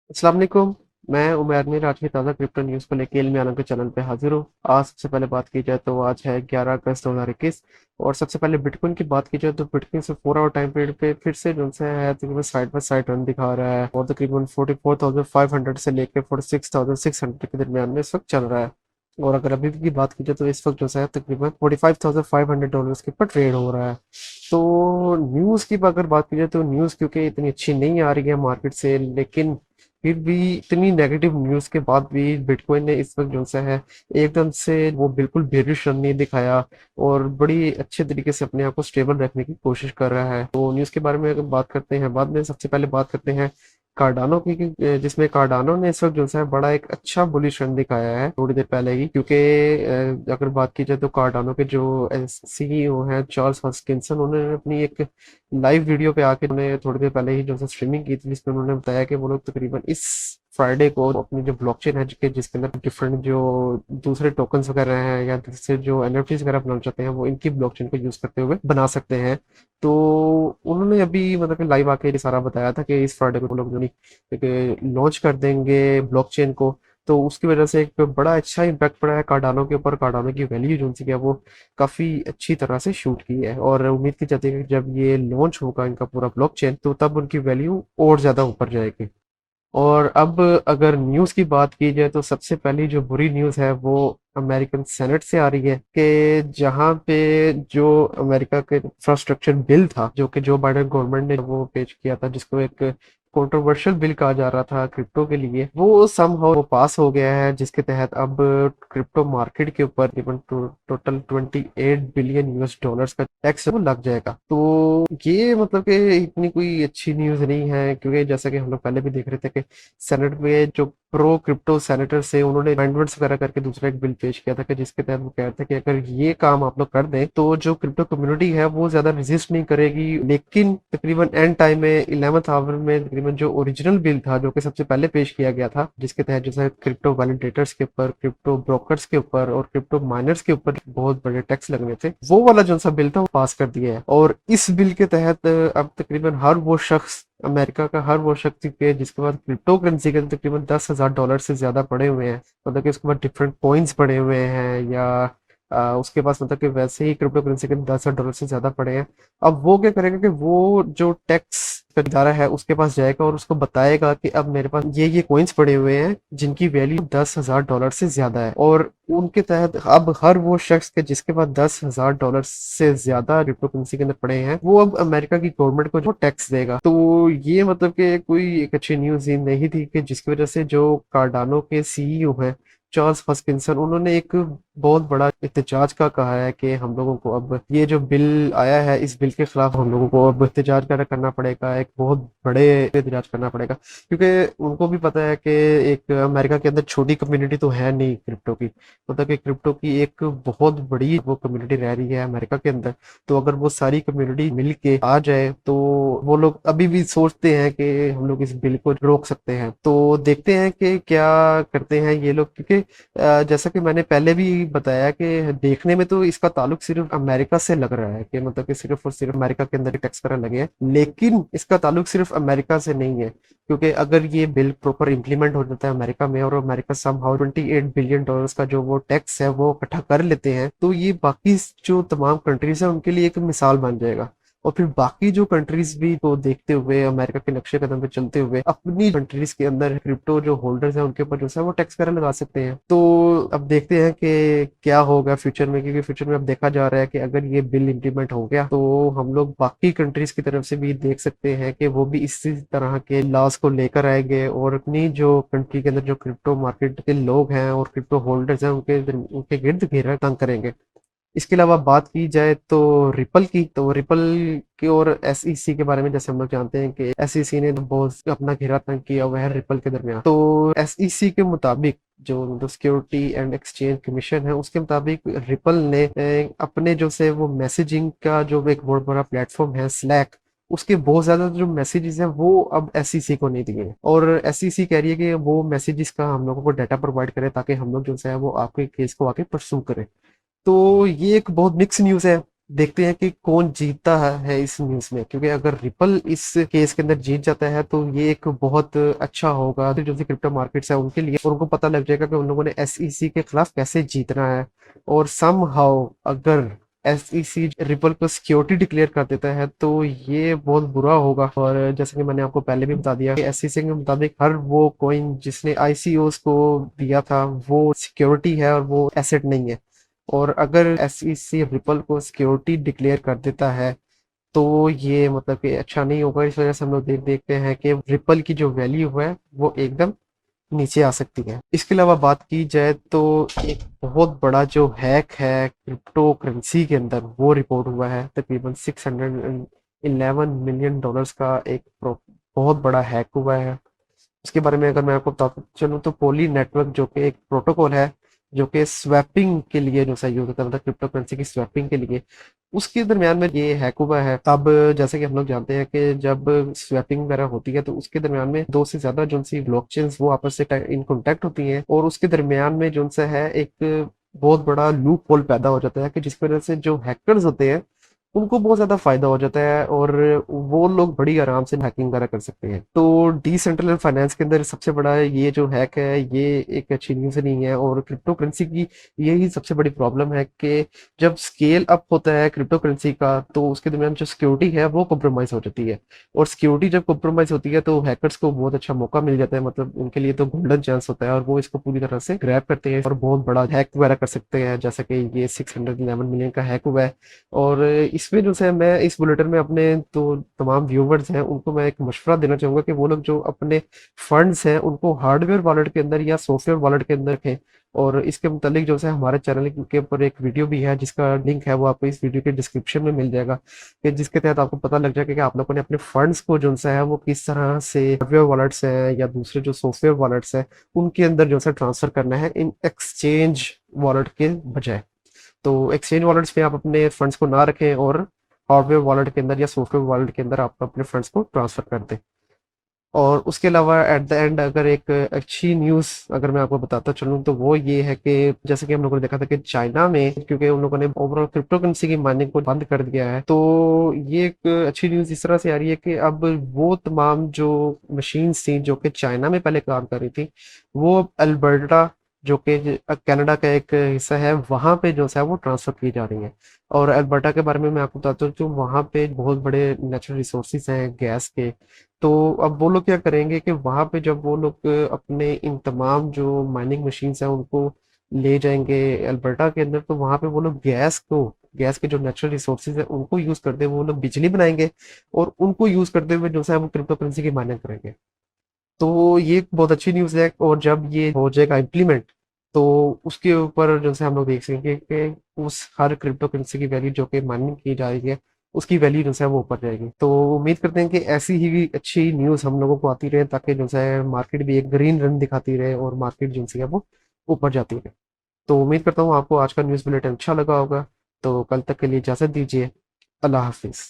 अस्सलाम वालेकुम। मैं उमर ने आज की ताज़ा क्रिप्टो न्यूज़ को लेके इल्मी आलम के चैनल पे हाजिर हूँ। आज सबसे पहले बात की जाए तो आज है 11 अगस्त 2021। और सबसे पहले बिटकॉइन की बात की जाए तो बिटकॉइन से 4 आवर टाइम पीरियड पे फिर से जो है तकरीबन साइड बाय साइड रन दिखा रहा है और तकरीबन 44,500 से लेकर 46,600 के दरमियान में इस वक्त चल रहा है। और अगर अभी की बात की जाए तो इस वक्त जो है तकरीबन $45,500 के ऊपर ट्रेड हो रहा है। तो न्यूज़ की अगर बात की जाए तो न्यूज़ क्योंकि इतनी अच्छी नहीं आ रही है मार्केट से, लेकिन फिर भी इतनी नेगेटिव न्यूज़ के बाद भी बिटकॉइन ने इस वक्त जो सा है एकदम से वो बिल्कुल बेरिश रन नहीं दिखाया और बड़ी अच्छे तरीके से अपने आप को स्टेबल रखने की कोशिश कर रहा है। तो न्यूज़ के बारे में अगर बात करते हैं बाद में, सबसे पहले बात करते हैं कार्डानो की जिसमें कार्डानो ने इस वक्त जो है बड़ा एक अच्छा बुलिश रन दिखाया है थोड़ी देर पहले ही, क्योंकि अगर बात की जाए तो कार्डानो के जो सीईओ हैं चार्ल्स हॉस्किंसन, उन्होंने अपनी एक लाइव वीडियो पे आके उन्होंने थोड़ी देर पहले ही जो है स्ट्रीमिंग की थी, जिसमें उन्होंने बताया कि वो लोग तकरीबन इस फ्राइडे को अपनी जो ब्लॉकचेन है जिसके अंदर डिफरेंट जो दूसरे टोकन्स वगैरह हैं या दूसरे जो एनएफटीज वगैरह बनाना चाहते हैं वो इनकी ब्लॉकचेन को यूज करते हुए बना सकते हैं। तो उन्होंने अभी मतलब कि लाइव आके ये सारा बताया था कि इस फ्राइडे को वो लोग लॉन्च कर देंगे ब्लॉकचेन को। तो उसकी वजह से एक बड़ा अच्छा इम्पैक्ट पड़ा है कार्डानो के ऊपर। कार्डानो की वैल्यू जो सी है वो काफी अच्छी तरह से शूट की है और उम्मीद की जाती है कि जब ये लॉन्च होगा इनका पूरा ब्लॉकचेन तो तब उनकी वैल्यू और ज्यादा ऊपर जाएगी। और अब अगर न्यूज़ की बात की जाए तो सबसे पहली जो बुरी न्यूज़ है वो अमेरिकन सेनेट से आ रही है कि जहां पे जो अमेरिका के इंफ्रास्ट्रक्चर बिल था जो कि जो बाइडेन गवर्नमेंट ने वो पेश किया था, जिसको एक कंट्रोवर्शियल बिल कहा जा रहा था क्रिप्टो के लिए, वो समहाउ वो पास हो गया है, जिसके तहत अब क्रिप्टो मार्केट के ऊपर तकरीबन टोटल $28 बिलियन का टैक्स वो लग जाएगा। तो ये मतलब कि इतनी कोई अच्छी न्यूज़ नहीं है, क्योंकि जैसा कि हम लोग पहले भी देख रहे थे कि सेनेट में जो प्रो क्रिप्टो सेनेटर से उन्होंने अमेंडमेंट्स वगैरह करके दूसरा एक बिल पेश किया था कि जिसके तहत वो कह रहे थे कि अगर ये काम आप लोग कर दें तो जो क्रिप्टो कम्युनिटी है वो ज्यादा रेजिस्ट नहीं करेगी। लेकिन तकरीबन एंड टाइम में 11th आवर में तकरीबन जो ओरिजिनल बिल था जो कि सबसे पहले पेश किया गया था, जिसके तहत जैसे क्रिप्टो वैलिडेटर्स के ऊपर, क्रिप्टो ब्रोकर्स के ऊपर और क्रिप्टो माइनर्स के ऊपर बहुत बड़े टैक्स लगने थे, वो वाला जो सा बिल था वो पास कर दिया है। और इस बिल के तहत अब तकरीबन हर वो शख्स, अमेरिका का हर वो शख्स के जिसके पास क्रिप्टो करेंसी के तकरीबन $10,000 से ज्यादा पड़े हुए हैं, मतलब कि उसके पास डिफरेंट कॉइन्स पड़े हुए हैं या उसके पास मतलब कि वैसे ही क्रिप्टो करेंसी के $10,000 से ज्यादा पड़े हैं, अब वो क्या करेगा कि वो जो टैक्स का इदारा है उसके पास जाएगा और उसको बताएगा कि अब मेरे पास ये कॉइन्स पड़े हुए हैं जिनकी वैल्यू $10,000 से ज्यादा है। और उनके तहत अब हर वो शख्स के जिसके पास $10,000 से ज्यादा क्रिप्टो करेंसी के अंदर पड़े हैं वो अब अमेरिका की गवर्नमेंट को जो टैक्स देगा। तो ये मतलब कि कोई एक अच्छी न्यूज ही नहीं थी कि जिसकी वजह से जो कार्डानो के सीईओ हैं चार्ल्स हॉस्किंसन, उन्होंने एक बहुत बड़ा एहतजाज का कहा है कि हम लोगों को अब ये जो बिल आया है इस बिल के खिलाफ हम लोगों को अब एहतजाज करना पड़ेगा, एक बहुत बड़े एहतजाज करना पड़ेगा, क्योंकि उनको भी पता है कि एक अमेरिका के अंदर छोटी कम्युनिटी तो है नहीं क्रिप्टो की, मतलब कि क्रिप्टो की एक बहुत बड़ी वो कम्युनिटी रह रही है अमेरिका के अंदर। तो अगर वो सारी कम्युनिटी मिल के आ जाए तो वो लोग अभी भी सोचते हैं कि हम लोग इस बिल को रोक सकते हैं। तो देखते हैं कि क्या करते हैं ये लोग, क्योंकि जैसा कि मैंने पहले भी बताया कि देखने में तो इसका ताल्लुक सिर्फ अमेरिका से लग रहा है कि मतलब कि सिर्फ और सिर्फ अमेरिका के अंदर टैक्स वगैरह लगे हैं, लेकिन इसका ताल्लुक सिर्फ अमेरिका से नहीं है, क्योंकि अगर ये बिल प्रॉपर इम्प्लीमेंट हो जाता है अमेरिका में और अमेरिका समहाउ $28 बिलियन का जो वो टैक्स है वो इकट्ठा कर लेते हैं, तो ये बाकी जो तमाम कंट्रीज है उनके लिए एक मिसाल बन जाएगा। और फिर बाकी जो कंट्रीज भी को देखते हुए अमेरिका के नक्शे कदम पे चलते हुए अपनी कंट्रीज के अंदर क्रिप्टो जो होल्डर्स हैं उनके ऊपर जो है वो टैक्स वगैरह लगा सकते हैं। तो अब देखते हैं कि क्या होगा फ्यूचर में, क्योंकि फ्यूचर में अब देखा जा रहा है कि अगर ये बिल इंप्लीमेंट हो गया तो हम लोग बाकी कंट्रीज की तरफ से भी देख सकते हैं कि वो भी इसी तरह के लॉस को लेकर आएंगे और अपनी जो कंट्री के अंदर जो क्रिप्टो मार्केट के लोग हैं और क्रिप्टो होल्डर्स हैं उनके उनके गिर्द घेरा तंग करेंगे। इसके अलावा बात की जाए तो रिपल की, तो रिपल की और एसईसी के बारे में जैसे हम लोग जानते हैं कि एसईसी ने तो बहुत अपना घेरा तंग किया हुआ है रिपल के दरमियान। तो एसईसी के मुताबिक जो मतलब सिक्योरिटी एंड एक्सचेंज कमीशन है उसके मुताबिक रिपल ने अपने जो से वो मैसेजिंग का जो एक बहुत बड़ा प्लेटफॉर्म है स्लैक, उसके बहुत ज्यादा जो मैसेजेस हैं वो अब एसईसी को नहीं दिए हैं और एसईसी कह रही है कि वो मैसेजेस का हम लोगों को डाटा प्रोवाइड करे ताकि हम लोग जो है वो आपके केस को आगे परसू करें। तो ये एक बहुत मिक्स न्यूज़ है। देखते हैं कि कौन जीतता है इस न्यूज़ में, क्योंकि अगर रिपल इस केस के अंदर जीत जाता है तो ये एक बहुत अच्छा होगा जो भी क्रिप्टो मार्केट्स है उनके लिए, और उनको पता लग जाएगा कि उन लोगों ने एसईसी के खिलाफ कैसे जीतना है। और सम हाउ अगर एसईसी रिपल को सिक्योरिटी डिक्लेयर कर देता है तो ये बहुत बुरा होगा। और जैसे कि मैंने आपको पहले भी बता दिया कि एसईसी के मुताबिक हर वो कॉइन जिसने आईसीओस को दिया था वो सिक्योरिटी है और वो एसेट नहीं है। और अगर एसईसी रिपल को सिक्योरिटी डिक्लेयर कर देता है तो ये मतलब कि अच्छा नहीं होगा। इस वजह से हम लोग देखते हैं कि रिपल की जो वैल्यू है वो एकदम नीचे आ सकती है। इसके अलावा बात की जाए तो एक बहुत बड़ा जो हैक है क्रिप्टो करेंसी के अंदर वो रिपोर्ट हुआ है। तकरीबन $611 मिलियन का एक बहुत बड़ा हैक हुआ है। उसके बारे में अगर मैं आपको बताता चलूँ तो पोली नेटवर्क जो कि एक प्रोटोकॉल है जो कि स्वैपिंग के लिए जो सा यूज होता है, मतलब क्रिप्टो करेंसी की स्वैपिंग के लिए, उसके दरमियान में ये हैक हुआ है। तब जैसे कि हम लोग जानते हैं कि जब स्वैपिंग वगैरह होती है तो उसके दरमियान में दो से ज्यादा जो सी ब्लॉकचेन्स वो आपस से इन कॉन्टैक्ट होती हैं, और उसके दरमियान में जो सा है एक बहुत बड़ा लूप होल पैदा हो जाता है कि जिसकी वजह से जो हैकर्स होते हैं उनको बहुत ज़्यादा फ़ायदा हो जाता है और वो लोग बड़ी आराम से हैकिंग वगैरह कर सकते हैं। तो डिसेंट्रलाइज्ड फाइनेंस के अंदर सबसे बड़ा ये जो हैक है ये एक अच्छी न्यूज़ नहीं है। और क्रिप्टो करेंसी की यही सबसे बड़ी प्रॉब्लम है कि जब स्केल अप होता है क्रिप्टो करेंसी का तो उसके दरमियान जो सिक्योरिटी है वो कॉम्प्रोमाइज़ हो जाती है, और सिक्योरिटी जब कॉम्प्रोमाइज़ होती है तो हैकर्स को बहुत अच्छा मौका मिल जाता है, मतलब उनके लिए तो गोल्डन चांस होता है और वो इसको पूरी तरह से ग्रैब करते हैं और बहुत बड़ा हैक वगैरह कर सकते हैं, जैसा कि ये 611 मिलियन का हैक हुआ है। और इसमें जो है मैं इस बुलेटिन में अपने तो तमाम व्यूवर्स हैं उनको मैं एक मशवरा देना चाहूँगा कि वो लोग जो अपने फंड्स हैं उनको हार्डवेयर वॉलेट के अंदर या सॉफ्टवेयर वॉलेट के अंदर रखें। और इसके मुतालिक जो है हमारे चैनल के ऊपर एक वीडियो भी है जिसका लिंक है वो आपको इस वीडियो के डिस्क्रिप्शन में मिल जाएगा, कि जिसके तहत आपको पता लग जाएगा कि आप लोगों ने अपने फंड्स को जो है वो किस तरह से हार्डवेयर वॉलेट्स हैं या दूसरे जो सॉफ्टवेयर वॉलेट्स हैं उनके अंदर जो है ट्रांसफर करना है इन एक्सचेंज वॉलेट के बजाय। तो एक्सचेंज वॉलेट्स पे आप अपने फंड्स को ना रखें और हार्डवेयर वॉलेट के अंदर या सॉफ्टवेयर वॉलेट के अंदर आप अपने फंड्स को ट्रांसफर कर दें। और उसके अलावा एट द एंड अगर एक अच्छी न्यूज़ अगर मैं आपको बताता चलूँ तो वो ये है कि जैसे कि हम लोगों ने देखा था कि चाइना में क्योंकि उन लोगों ने ओवरऑल क्रिप्टो करेंसी की माइनिंग को बंद कर दिया है, तो ये एक अच्छी न्यूज़ इस तरह से आ रही है कि अब वो तमाम जो मशीन थी जो कि चाइना में पहले काम कर रही थी वो अल्बर्टा जो कि कनाडा का एक हिस्सा है वहां पे जो है वो ट्रांसफर की जा रही है। और अल्बर्टा के बारे में मैं आपको बताता हूँ जो वहाँ पे बहुत बड़े नेचुरल रिसोर्सेज हैं गैस के। तो अब वो लोग क्या करेंगे कि वहाँ पे जब वो लोग अपने इन तमाम जो माइनिंग मशीन्स हैं उनको ले जाएंगे अल्बर्टा के अंदर, तो वहाँ पे वो लोग गैस के जो नेचुरल रिसोर्सेज है उनको यूज करते हुए वो लोग बिजली बनाएंगे और उनको यूज करते हुए जो है वो क्रिप्टो करेंसी की माइनिंग करेंगे। तो ये एक बहुत अच्छी न्यूज़ है और जब ये हो जाएगा इम्प्लीमेंट तो उसके ऊपर जो है हम लोग देख सकेंगे कि उस हर क्रिप्टो करेंसी की वैल्यू जो कि माइनिंग की जा रही है उसकी वैल्यू जो है वो ऊपर जाएगी। तो उम्मीद करते हैं कि ऐसी ही अच्छी न्यूज़ हम लोगों को आती रहे ताकि जो है मार्केट भी एक ग्रीन रन दिखाती रहे और मार्केट जो है वो ऊपर जाती रहे। तो उम्मीद करता हूँ आपको आज का न्यूज़ बुलेटिन अच्छा लगा होगा। तो कल तक के लिए इजाज़त दीजिए। अल्लाह हाफिज़।